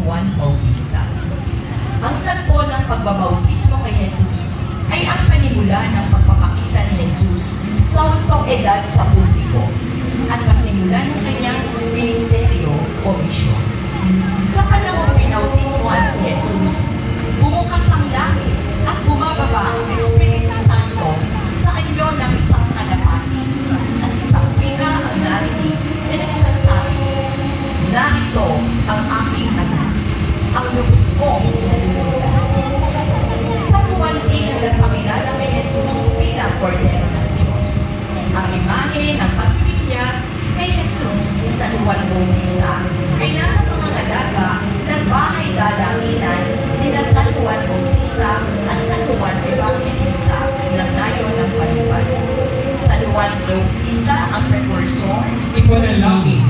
Juan Bautista. Ang tagpo ng pagbabautismo kay Jesus ay ang panimula ng pagpapakita ni Jesus sa hustong edad sa publiko at pasimula ng kanyang ministeryo o misyon. Sa panahong pinautismoan si Jesus, bumukas ang langit at bumababa ang Espiritu Santo sa anyo ng isang kalapati at isang pika ang narinig na nagsasabi, "Narito ang aking anak, ang lubos kong nalulugan." Sa Juan ay nagpakilala kay Jesus bilang kordero ng Diyos. Ang imahe ng pag-ibig niya kay Jesus sa Juan Bautista ay nasa pangangalaga ng bahay dalanginan nila San Juan Bautista at San Juan Evangelista ng layo ng Palibad. San Juan Bautista ang precursor, ipanalangin